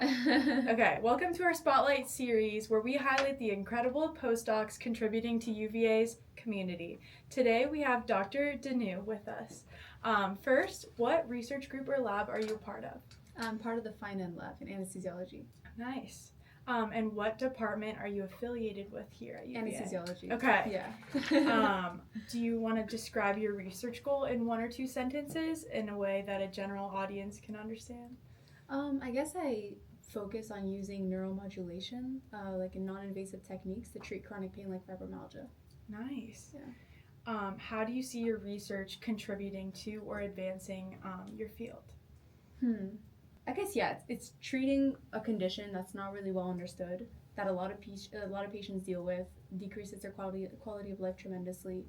Okay, welcome to our Spotlight series where we highlight the incredible postdocs contributing to UVA's community. Today we have Dr. Denoue with us. First, what research group or lab are you a part of? I'm part of the Fine End Lab in Anesthesiology. Nice. And what department are you affiliated with here at UVA? Anesthesiology. Okay. Yeah. Do you want to describe your research goal in one or two sentences in a way that a general audience can understand? I guess I focus on using neuromodulation, like in non-invasive techniques to treat chronic pain like fibromyalgia. Nice. Yeah. How do you see your research contributing to or advancing your field? I guess it's treating a condition that's not really well understood, that a lot of patients deal with, decreases their quality of life tremendously,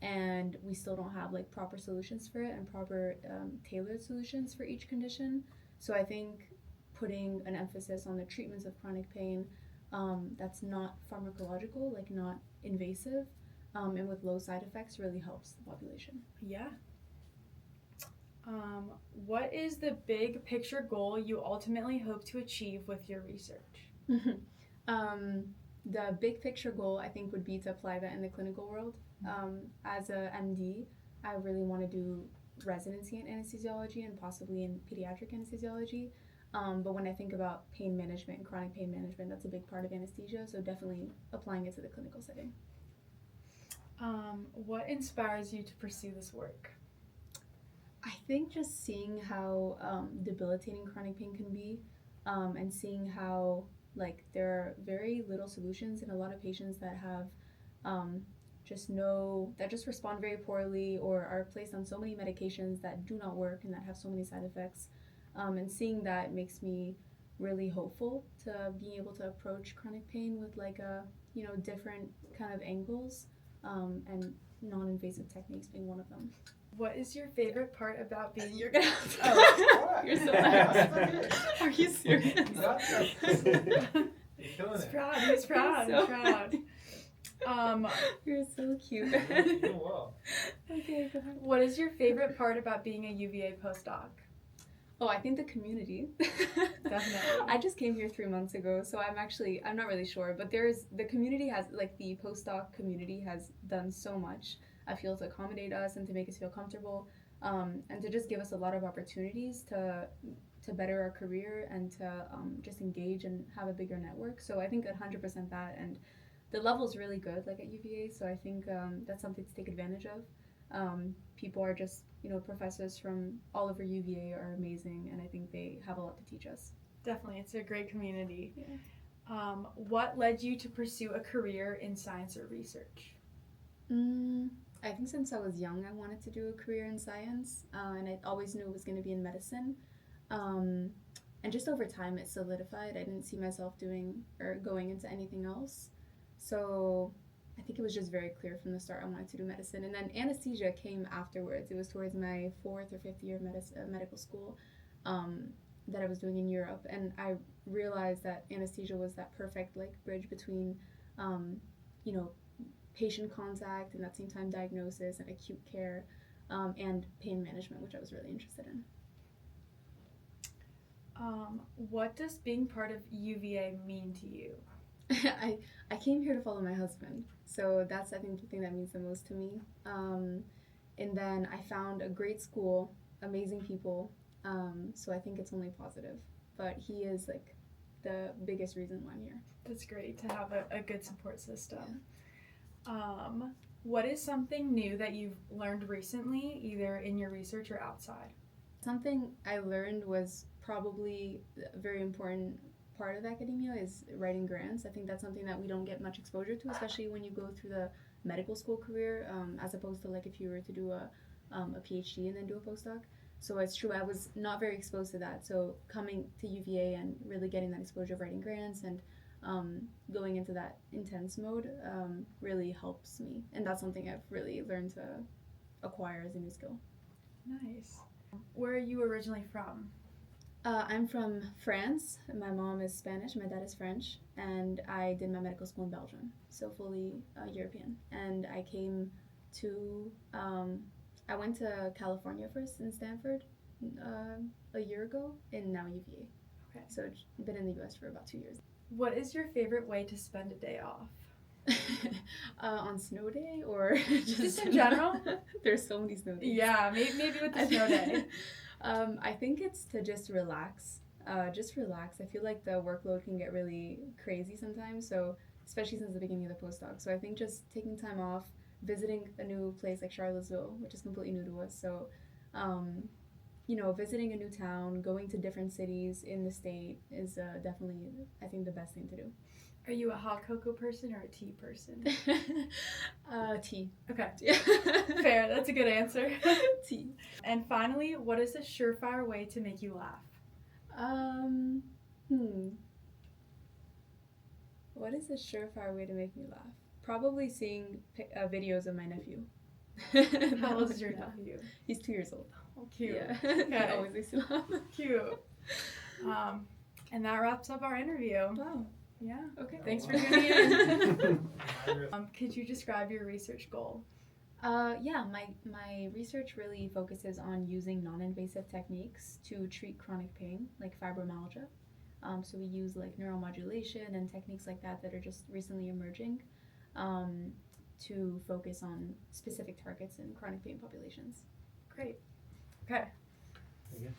and we still don't have like proper solutions for it and proper tailored solutions for each condition. So I think putting an emphasis on the treatments of chronic pain that's not pharmacological, like not invasive, and with low side effects really helps the population. Yeah. What is the big picture goal you ultimately hope to achieve with your research? The big picture goal, I think, would be to apply that in the clinical world. As a MD, I really want to do residency in anesthesiology and possibly in pediatric anesthesiology. But when I think about pain management and chronic pain management, that's a big part of anesthesia, so definitely applying it to the clinical setting. What inspires you to pursue this work? I think just seeing how debilitating chronic pain can be, and seeing how like there are very little solutions in a lot of patients that have that just respond very poorly or are placed on so many medications that do not work and that have so many side effects. And seeing that makes me really hopeful to being able to approach chronic pain with like a different kind of angles, and non-invasive techniques being one of them. What is your favorite part about being... You're gonna have to... Oh, You're so nice. Are you serious? He's proud. You're so cute. Doing well. Okay, go ahead. What is your favorite part about being a UVA postdoc? Oh, I think the community. Definitely. I just came here 3 months ago, so I'm not really sure, but the community has, like the postdoc community has done so much, I feel, to accommodate us and to make us feel comfortable, and to just give us a lot of opportunities to better our career and to just engage and have a bigger network. So I think 100% that, and the level's really good, like at UVA, so I think that's something to take advantage of. People are just, professors from all over UVA are amazing, and I think they have a lot to teach us. Definitely, it's a great community. Yeah. What led you to pursue a career in science or research? I think since I was young, I wanted to do a career in science, and I always knew it was going to be in medicine. And just over time, it solidified. I didn't see myself doing or going into anything else. So I think it was just very clear from the start I wanted to do medicine. And then anesthesia came afterwards. It was towards my 4th or 5th year of medical school that I was doing in Europe. And I realized that anesthesia was that perfect bridge between, patient contact and at the same time diagnosis and acute care, and pain management, which I was really interested in. What does being part of UVA mean to you? I came here to follow my husband, so that's, I think, the thing that means the most to me. And then I found a great school, amazing people, so I think it's only positive. But he is like the biggest reason why I'm here. That's great to have a good support system. Yeah. What is something new that you've learned recently, either in your research or outside? Something I learned was probably a very important part of academia is writing grants. I think that's something that we don't get much exposure to, especially when you go through the medical school career, as opposed to if you were to do a PhD and then do a postdoc. So it's true, I was not very exposed to that. So coming to UVA and really getting that exposure of writing grants and going into that intense mode really helps me. And that's something I've really learned to acquire as a new skill. Nice. Where are you originally from? I'm from France. My mom is Spanish, my dad is French, and I did my medical school in Belgium, so fully European. And I came to, I went to California first in Stanford a year ago, and now UVA. Okay. So been in the US for about 2 years. What is your favorite way to spend a day off? On snow day or Just in general? There's so many snow days. Yeah, maybe with the snow day. I think it's to just relax. Just relax. I feel like the workload can get really crazy sometimes. So especially since the beginning of the postdoc. So I think just taking time off, visiting a new place like Charlottesville, which is completely new to us. So, visiting a new town, going to different cities in the state is definitely, I think, the best thing to do. Are you a hot cocoa person or a tea person? Tea. Okay. Fair, that's a good answer. Tea. And finally, what is a surefire way to make you laugh? What is a surefire way to make me laugh? Probably seeing videos of my nephew. How old is your nephew? He's 2 years old. Oh, cute. Yeah. Okay. He always makes me laugh. Cute. And that wraps up our interview. Wow. Yeah. Okay. Thanks for tuning in. Could you describe your research goal? My research really focuses on using non-invasive techniques to treat chronic pain, like fibromyalgia. So we use like neuromodulation and techniques like that that are just recently emerging to focus on specific targets in chronic pain populations. Great. Okay. Very good.